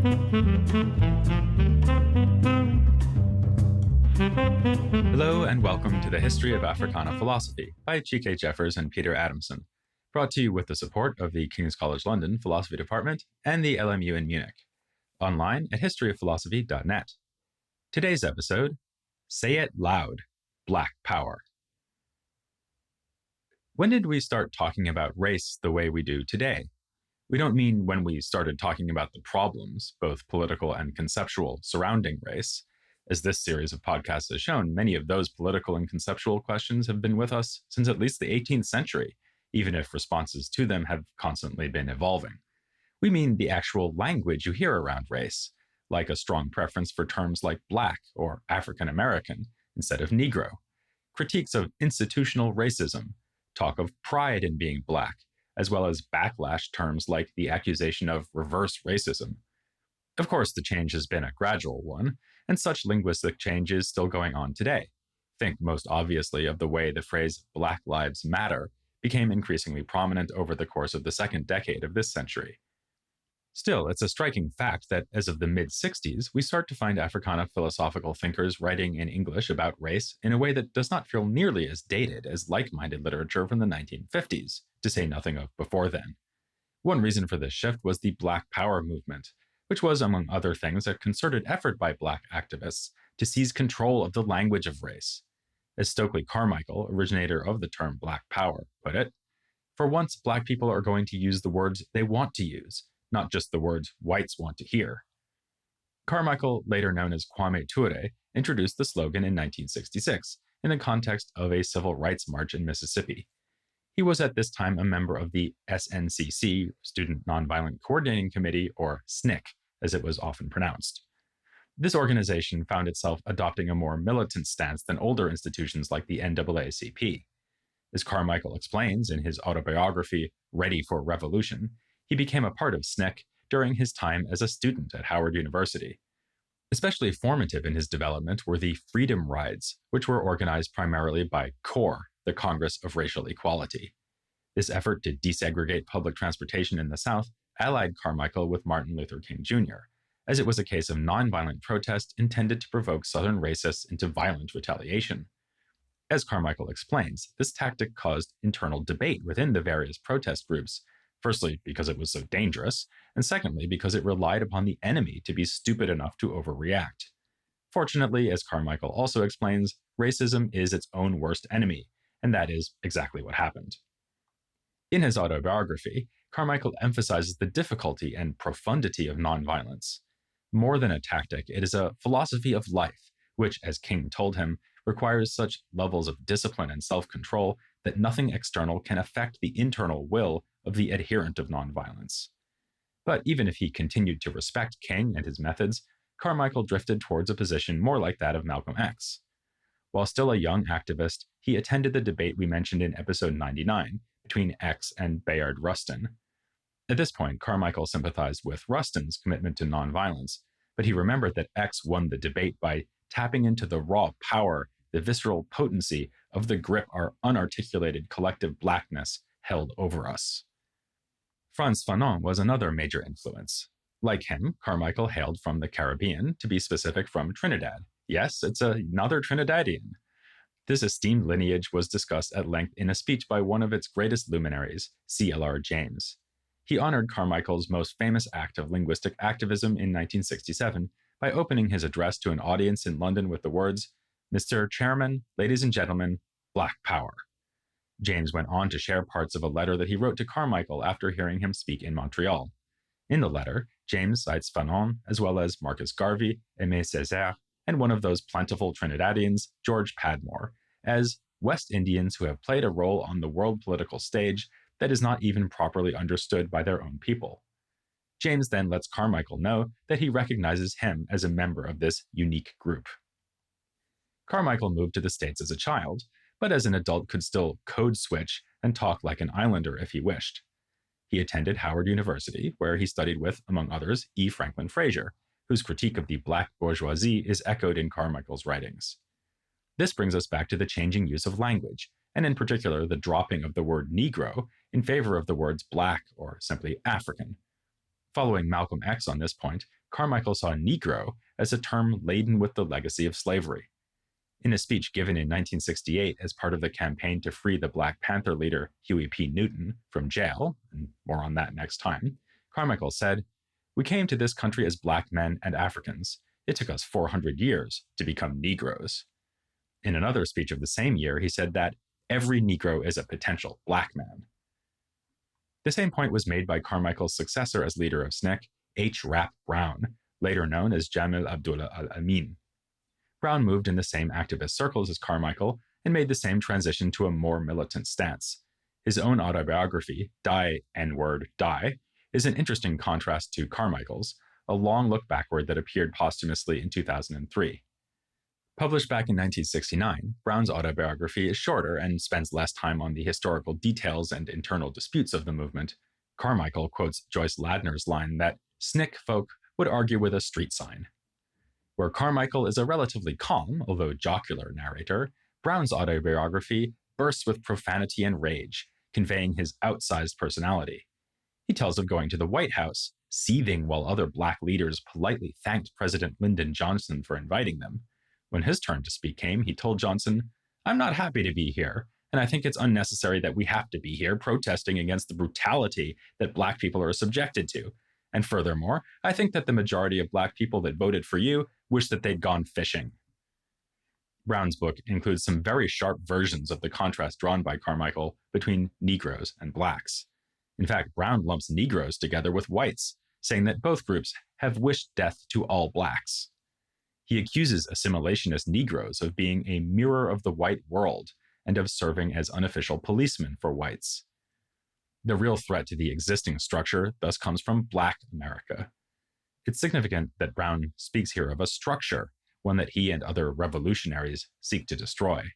Hello and welcome to the History of Africana Philosophy by Chike Jeffers and Peter Adamson, brought to you with the support of the King's College London Philosophy Department and the LMU in Munich, online at historyofphilosophy.net. Today's episode, Say It Loud, Black Power. When did we start talking about race the way we do today? We don't mean when we started talking about the problems, both political and conceptual, surrounding race. As this series of podcasts has shown, many of those political and conceptual questions have been with us since at least the 18th century, even if responses to them have constantly been evolving. We mean the actual language you hear around race, like a strong preference for terms like Black or African American instead of Negro, critiques of institutional racism, talk of pride in being Black, as well as backlash terms like the accusation of reverse racism. Of course, the change has been a gradual one, and such linguistic change is still going on today. Think most obviously of the way the phrase Black Lives Matter became increasingly prominent over the course of the second decade of this century. Still, it's a striking fact that as of the mid-60s, we start to find Africana philosophical thinkers writing in English about race in a way that does not feel nearly as dated as like-minded literature from the 1950s, to say nothing of before then. One reason for this shift was the Black Power movement, which was, among other things, a concerted effort by Black activists to seize control of the language of race. As Stokely Carmichael, originator of the term Black Power, put it, "For once, Black people are going to use the words they want to use, not just the words whites want to hear." Carmichael, later known as Kwame Ture, introduced the slogan in 1966 in the context of a civil rights march in Mississippi. He was at this time a member of the SNCC, Student Nonviolent Coordinating Committee, or SNCC, as it was often pronounced. This organization found itself adopting a more militant stance than older institutions like the NAACP. As Carmichael explains in his autobiography, Ready for Revolution, he became a part of SNCC during his time as a student at Howard University. Especially formative in his development were the Freedom Rides, which were organized primarily by CORE, the Congress of Racial Equality. This effort to desegregate public transportation in the South allied Carmichael with Martin Luther King Jr., as it was a case of nonviolent protest intended to provoke Southern racists into violent retaliation. As Carmichael explains, this tactic caused internal debate within the various protest groups, firstly because it was so dangerous, and secondly because it relied upon the enemy to be stupid enough to overreact. Fortunately, as Carmichael also explains, racism is its own worst enemy, and that is exactly what happened. In his autobiography, Carmichael emphasizes the difficulty and profundity of nonviolence. More than a tactic, it is a philosophy of life, which, as King told him, requires such levels of discipline and self-control that nothing external can affect the internal will of the adherent of nonviolence. But even if he continued to respect King and his methods, Carmichael drifted towards a position more like that of Malcolm X. While still a young activist, he attended the debate we mentioned in episode 99 between X and Bayard Rustin. At this point, Carmichael sympathized with Rustin's commitment to nonviolence, but he remembered that X won the debate by tapping into the raw power, the visceral potency of the grip our unarticulated collective blackness held over us. Frantz Fanon was another major influence. Like him, Carmichael hailed from the Caribbean, to be specific from Trinidad. Yes, it's another Trinidadian. This esteemed lineage was discussed at length in a speech by one of its greatest luminaries, C.L.R. James. He honored Carmichael's most famous act of linguistic activism in 1967 by opening his address to an audience in London with the words, "Mr. Chairman, ladies and gentlemen, Black Power." James went on to share parts of a letter that he wrote to Carmichael after hearing him speak in Montreal. In the letter, James cites Fanon, as well as Marcus Garvey, Aimé Césaire, and one of those plentiful Trinidadians, George Padmore, as West Indians who have played a role on the world political stage that is not even properly understood by their own people. James then lets Carmichael know that he recognizes him as a member of this unique group. Carmichael moved to the States as a child, but as an adult could still code switch and talk like an islander if he wished. He attended Howard University, where he studied with, among others, E. Franklin Frazier, whose critique of the black bourgeoisie is echoed in Carmichael's writings. This brings us back to the changing use of language, and in particular the dropping of the word Negro in favor of the words Black or simply African. Following Malcolm X on this point, Carmichael saw Negro as a term laden with the legacy of slavery. In a speech given in 1968 as part of the campaign to free the Black Panther leader Huey P. Newton from jail, and more on that next time, Carmichael said, "We came to this country as black men and Africans. It took us 400 years to become Negroes." In another speech of the same year, he said that every Negro is a potential black man. The same point was made by Carmichael's successor as leader of SNCC, H. Rap Brown, later known as Jamil Abdullah al-Amin. Brown moved in the same activist circles as Carmichael and made the same transition to a more militant stance. His own autobiography, Die, N-Word, Die, is an interesting contrast to Carmichael's, a long look backward that appeared posthumously in 2003. Published back in 1969, Brown's autobiography is shorter and spends less time on the historical details and internal disputes of the movement. Carmichael quotes Joyce Ladner's line that SNCC folk would argue with a street sign. Where Carmichael is a relatively calm, although jocular narrator, Brown's autobiography bursts with profanity and rage, conveying his outsized personality. He tells of going to the White House, seething while other black leaders politely thanked President Lyndon Johnson for inviting them. When his turn to speak came, he told Johnson, "I'm not happy to be here, and I think it's unnecessary that we have to be here protesting against the brutality that black people are subjected to. And furthermore, I think that the majority of black people that voted for you wish that they'd gone fishing." Brown's book includes some very sharp versions of the contrast drawn by Carmichael between Negroes and blacks. In fact, Brown lumps Negroes together with whites, saying that both groups have wished death to all blacks. He accuses assimilationist Negroes of being a mirror of the white world and of serving as unofficial policemen for whites. The real threat to the existing structure thus comes from Black America. It's significant that Brown speaks here of a structure, one that he and other revolutionaries seek to destroy.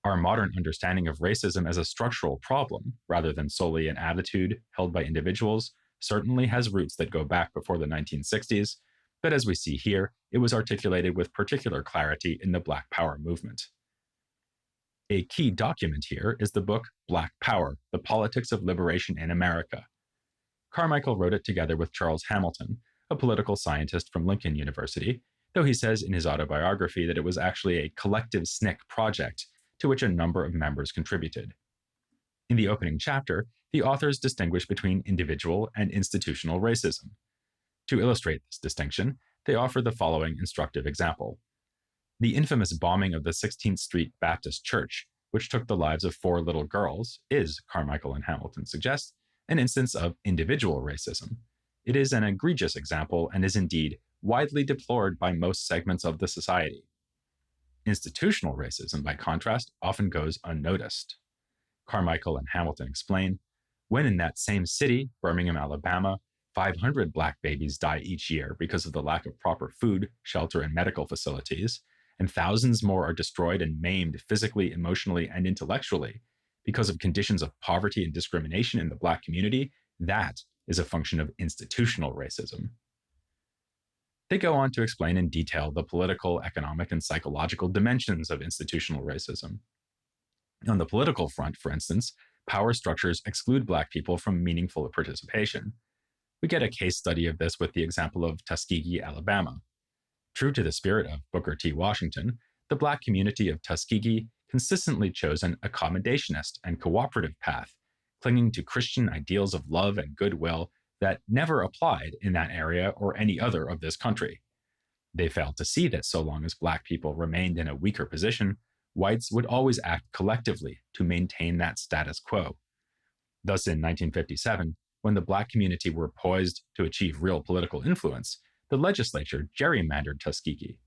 Our modern understanding of racism as a structural problem, rather than solely an attitude held by individuals, certainly has roots that go back before the 1960s, but as we see here, it was articulated with particular clarity in the Black Power movement. A key document here is the book Black Power, The Politics of Liberation in America. Carmichael wrote it together with Charles Hamilton, a political scientist from Lincoln University, though he says in his autobiography that it was actually a collective SNCC project to which a number of members contributed. In the opening chapter, the authors distinguish between individual and institutional racism. To illustrate this distinction, they offer the following instructive example. The infamous bombing of the 16th Street Baptist Church, which took the lives of 4 little girls, is, Carmichael and Hamilton suggest, an instance of individual racism. It is an egregious example and is indeed widely deplored by most segments of the society. Institutional racism, by contrast, often goes unnoticed. Carmichael and Hamilton explain, when in that same city, Birmingham, Alabama, 500 black babies die each year because of the lack of proper food, shelter, and medical facilities, and thousands more are destroyed and maimed physically, emotionally, and intellectually because of conditions of poverty and discrimination in the black community, that is a function of institutional racism. They go on to explain in detail the political, economic, and psychological dimensions of institutional racism. On the political front, for instance, power structures exclude black people from meaningful participation. We get a case study of this with the example of Tuskegee, Alabama. True to the spirit of Booker T. Washington, the black community of Tuskegee consistently chose an accommodationist and cooperative path, clinging to Christian ideals of love and goodwill that never applied in that area or any other of this country. They failed to see that so long as black people remained in a weaker position, whites would always act collectively to maintain that status quo. Thus, in 1957, when the black community were poised to achieve real political influence, the legislature gerrymandered Tuskegee.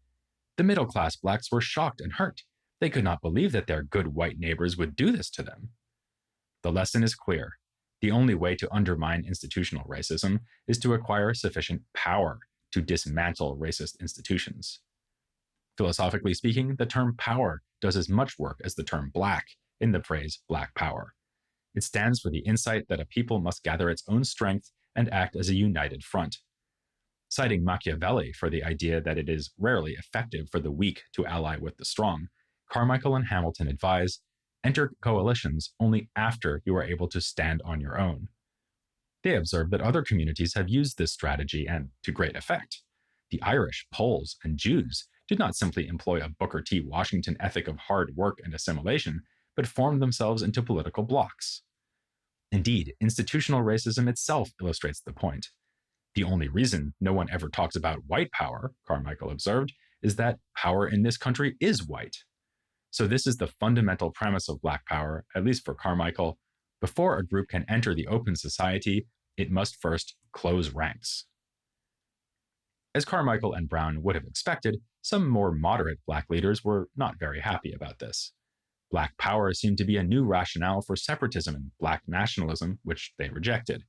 The middle-class blacks were shocked and hurt. They could not believe that their good white neighbors would do this to them. The lesson is clear. The only way to undermine institutional racism is to acquire sufficient power to dismantle racist institutions. Philosophically speaking, the term power does as much work as the term black in the phrase Black Power. It stands for the insight that a people must gather its own strength and act as a united front. Citing Machiavelli for the idea that it is rarely effective for the weak to ally with the strong, Carmichael and Hamilton advise, enter coalitions only after you are able to stand on your own. They observe that other communities have used this strategy and to great effect. The Irish, Poles, and Jews did not simply employ a Booker T. Washington ethic of hard work and assimilation, but formed themselves into political blocs. Indeed, institutional racism itself illustrates the point. The only reason no one ever talks about white power, Carmichael observed, is that power in this country is white. So this is the fundamental premise of Black power, at least for Carmichael. Before a group can enter the open society, it must first close ranks. As Carmichael and Brown would have expected, some more moderate Black leaders were not very happy about this. Black power seemed to be a new rationale for separatism and Black nationalism, which they rejected.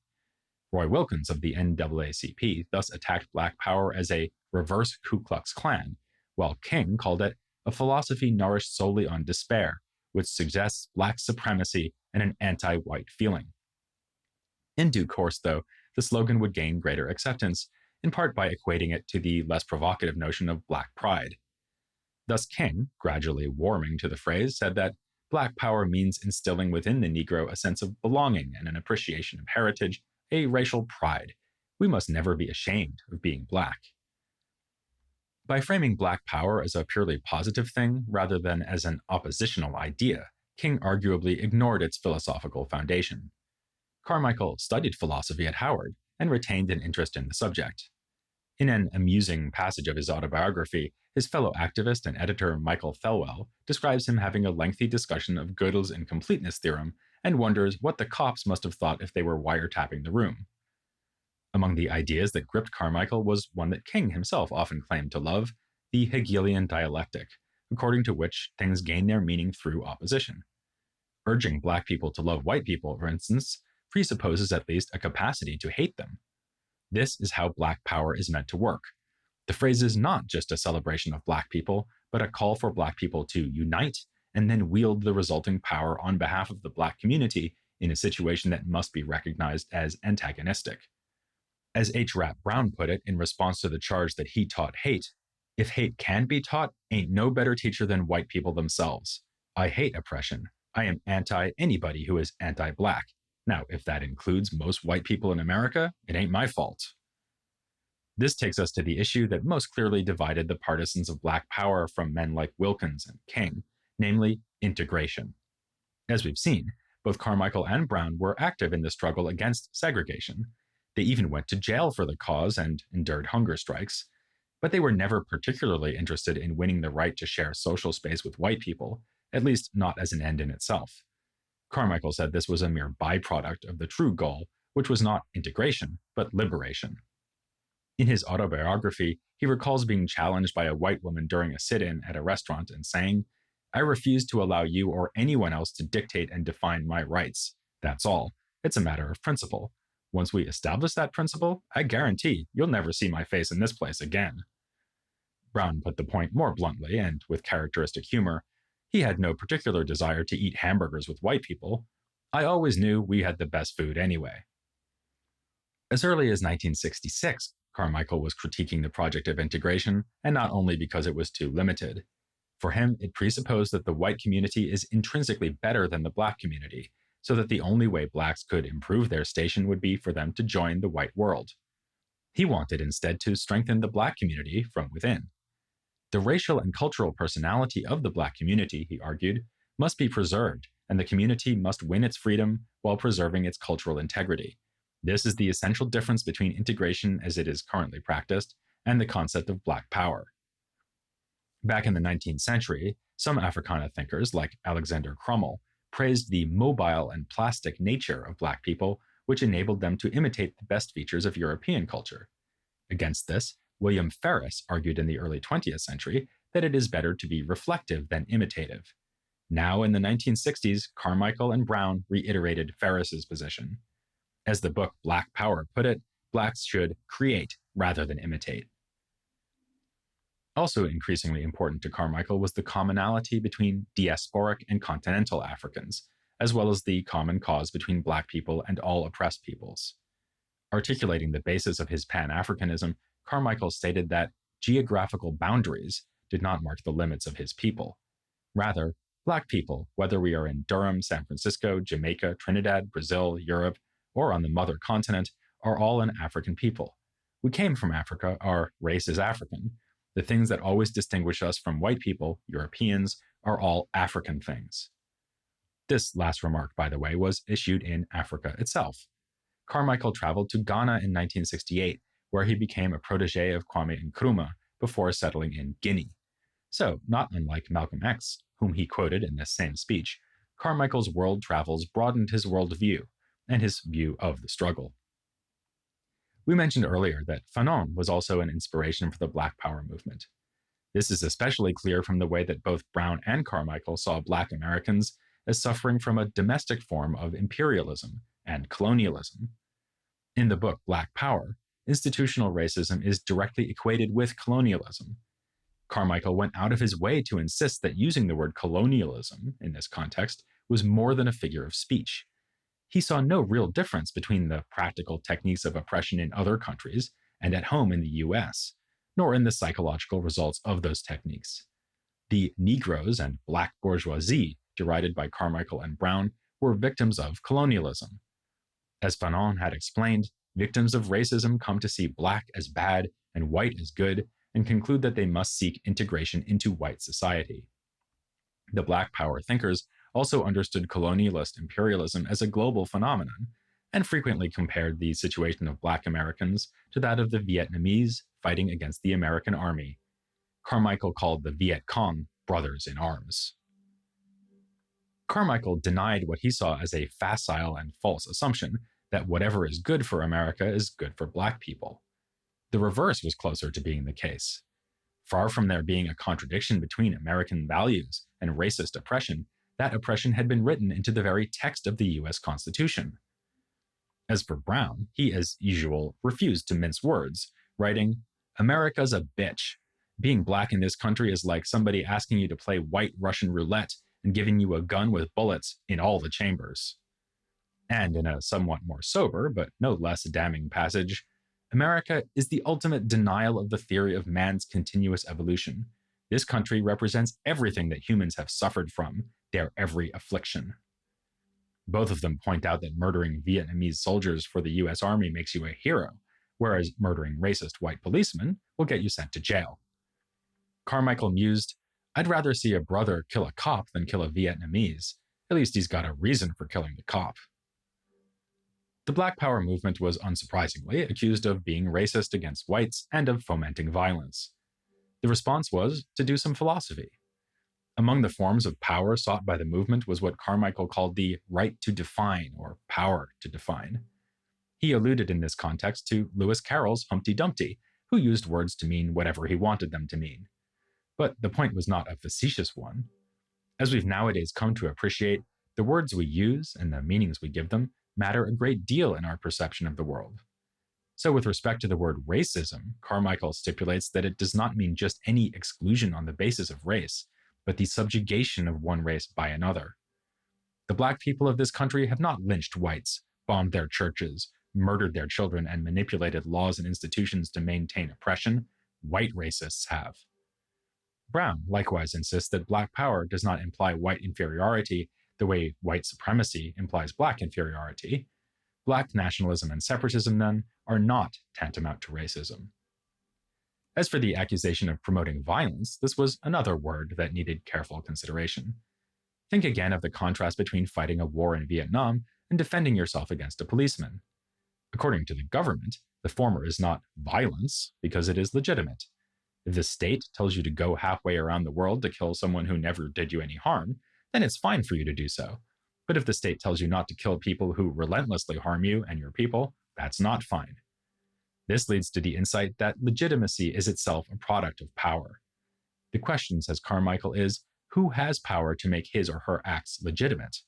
Roy Wilkins of the NAACP thus attacked Black power as a reverse Ku Klux Klan, while King called it a philosophy nourished solely on despair, which suggests Black supremacy and an anti-white feeling. In due course, though, the slogan would gain greater acceptance, in part by equating it to the less provocative notion of Black pride. Thus King, gradually warming to the phrase, said that Black power means instilling within the Negro a sense of belonging and an appreciation of heritage, a racial pride. We must never be ashamed of being Black. By framing Black power as a purely positive thing rather than as an oppositional idea, King arguably ignored its philosophical foundation. Carmichael studied philosophy at Howard and retained an interest in the subject. In an amusing passage of his autobiography, his fellow activist and editor Michael Thelwell describes him having a lengthy discussion of Gödel's incompleteness theorem and wonders what the cops must have thought if they were wiretapping the room. Among the ideas that gripped Carmichael was one that King himself often claimed to love, the Hegelian dialectic, according to which things gain their meaning through opposition. Urging Black people to love white people, for instance, presupposes at least a capacity to hate them. This is how Black power is meant to work. The phrase is not just a celebration of Black people, but a call for Black people to unite and then wield the resulting power on behalf of the Black community in a situation that must be recognized as antagonistic. As H. Rap Brown put it in response to the charge that he taught hate, if hate can be taught, ain't no better teacher than white people themselves. I hate oppression. I am anti-anybody who is anti-Black. Now, if that includes most white people in America, it ain't my fault. This takes us to the issue that most clearly divided the partisans of Black power from men like Wilkins and King, namely integration. As we've seen, both Carmichael and Brown were active in the struggle against segregation. They even went to jail for the cause and endured hunger strikes, but they were never particularly interested in winning the right to share social space with white people, at least not as an end in itself. Carmichael said this was a mere byproduct of the true goal, which was not integration, but liberation. In his autobiography, he recalls being challenged by a white woman during a sit-in at a restaurant and saying, "I refuse to allow you or anyone else to dictate and define my rights. That's all. It's a matter of principle. Once we establish that principle, I guarantee you'll never see my face in this place again." Brown put the point more bluntly and with characteristic humor. He had no particular desire to eat hamburgers with white people. I always knew we had the best food anyway. As early as 1966, Carmichael was critiquing the project of integration, and not only because it was too limited. For him, it presupposed that the white community is intrinsically better than the Black community, so that the only way Blacks could improve their station would be for them to join the white world. He wanted instead to strengthen the Black community from within. The racial and cultural personality of the Black community, he argued, must be preserved, and the community must win its freedom while preserving its cultural integrity. This is the essential difference between integration as it is currently practiced and the concept of Black power. Back in the 19th century, some Africana thinkers, like Alexander Crummell, praised the mobile and plastic nature of Black people, which enabled them to imitate the best features of European culture. Against this, William Ferris argued in the early 20th century that it is better to be reflective than imitative. Now, in the 1960s, Carmichael and Brown reiterated Ferris's position. As the book Black Power put it, Blacks should create rather than imitate. Also increasingly important to Carmichael was the commonality between diasporic and continental Africans, as well as the common cause between Black people and all oppressed peoples. Articulating the basis of his Pan-Africanism, Carmichael stated that geographical boundaries did not mark the limits of his people. Rather, Black people, whether we are in Durham, San Francisco, Jamaica, Trinidad, Brazil, Europe, or on the mother continent, are all an African people. We came from Africa, our race is African. The things that always distinguish us from white people, Europeans, are all African things. This last remark, by the way, was issued in Africa itself. Carmichael traveled to Ghana in 1968, where he became a protege of Kwame Nkrumah before settling in Guinea. So, not unlike Malcolm X, whom he quoted in this same speech, Carmichael's world travels broadened his worldview and his view of the struggle. We mentioned earlier that Fanon was also an inspiration for the Black Power movement. This is especially clear from the way that both Brown and Carmichael saw Black Americans as suffering from a domestic form of imperialism and colonialism. In the book Black Power, institutional racism is directly equated with colonialism. Carmichael went out of his way to insist that using the word colonialism in this context was more than a figure of speech. He saw no real difference between the practical techniques of oppression in other countries and at home in the US, nor in the psychological results of those techniques. The Negroes and Black bourgeoisie derided by Carmichael and Brown were victims of colonialism. As Fanon had explained, victims of racism come to see Black as bad and white as good and conclude that they must seek integration into white society. The Black Power thinkers also understood colonialist imperialism as a global phenomenon and frequently compared the situation of Black Americans to that of the Vietnamese fighting against the American army. Carmichael called the Viet Cong brothers in arms. Carmichael denied what he saw as a facile and false assumption that whatever is good for America is good for Black people. The reverse was closer to being the case. Far from there being a contradiction between American values and racist oppression, that oppression had been written into the very text of the US Constitution. As for Brown, he, as usual, refused to mince words, writing, "America's a bitch. Being Black in this country is like somebody asking you to play white Russian roulette and giving you a gun with bullets in all the chambers." And in a somewhat more sober, but no less damning passage, America is the ultimate denial of the theory of man's continuous evolution. This country represents everything that humans have suffered from, their every affliction. Both of them point out that murdering Vietnamese soldiers for the US Army makes you a hero, whereas murdering racist white policemen will get you sent to jail. Carmichael mused, "I'd rather see a brother kill a cop than kill a Vietnamese. At least he's got a reason for killing the cop." The Black Power movement was unsurprisingly accused of being racist against whites and of fomenting violence. The response was to do some philosophy. Among the forms of power sought by the movement was what Carmichael called the right to define, or power to define. He alluded in this context to Lewis Carroll's Humpty Dumpty, who used words to mean whatever he wanted them to mean. But the point was not a facetious one. As we've nowadays come to appreciate, the words we use and the meanings we give them matter a great deal in our perception of the world. So with respect to the word racism, Carmichael stipulates that it does not mean just any exclusion on the basis of race, but the subjugation of one race by another. The Black people of this country have not lynched whites, bombed their churches, murdered their children, and manipulated laws and institutions to maintain oppression. White racists have. Brown likewise insists that Black power does not imply white inferiority the way white supremacy implies Black inferiority. Black nationalism and separatism, then, are not tantamount to racism. As for the accusation of promoting violence, this was another word that needed careful consideration. Think again of the contrast between fighting a war in Vietnam and defending yourself against a policeman. According to the government, the former is not violence because it is legitimate. If the state tells you to go halfway around the world to kill someone who never did you any harm, then it's fine for you to do so. But if the state tells you not to kill people who relentlessly harm you and your people, that's not fine. This leads to the insight that legitimacy is itself a product of power. The question, says Carmichael, is who has power to make his or her acts legitimate?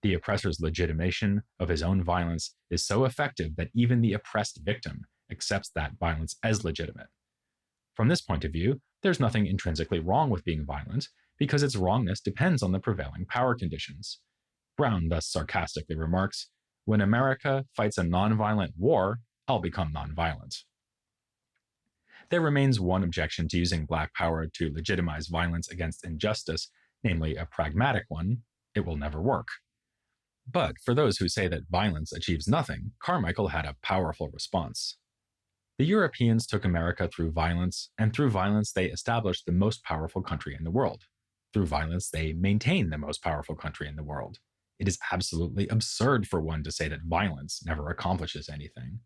The oppressor's legitimation of his own violence is so effective that even the oppressed victim accepts that violence as legitimate. From this point of view, there's nothing intrinsically wrong with being violent, because its wrongness depends on the prevailing power conditions. Brown thus sarcastically remarks, "When America fights a nonviolent war, I'll become nonviolent." There remains one objection to using Black power to legitimize violence against injustice, namely a pragmatic one: it will never work. But for those who say that violence achieves nothing, Carmichael had a powerful response. The Europeans took America through violence, and through violence, they established the most powerful country in the world. Through violence, they maintain the most powerful country in the world. It is absolutely absurd for one to say that violence never accomplishes anything.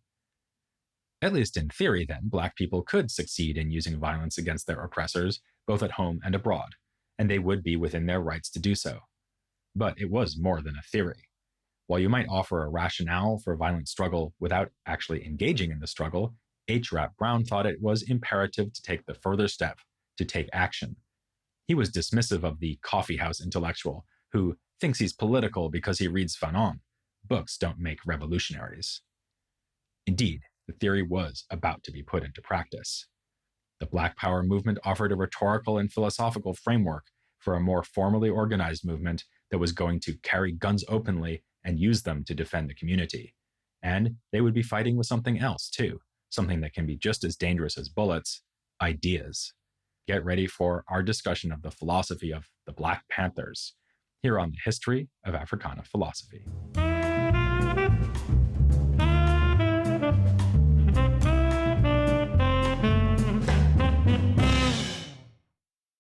At least in theory, then, Black people could succeed in using violence against their oppressors, both at home and abroad, and they would be within their rights to do so. But it was more than a theory. While you might offer a rationale for violent struggle without actually engaging in the struggle, H. Rap Brown thought it was imperative to take the further step, to take action. He was dismissive of the coffeehouse intellectual who thinks he's political because he reads Fanon. Books don't make revolutionaries. Indeed, the theory was about to be put into practice. The Black Power movement offered a rhetorical and philosophical framework for a more formally organized movement that was going to carry guns openly and use them to defend the community. And they would be fighting with something else, too, something that can be just as dangerous as bullets: ideas. Get ready for our discussion of the philosophy of the Black Panthers, here on the History of Africana Philosophy.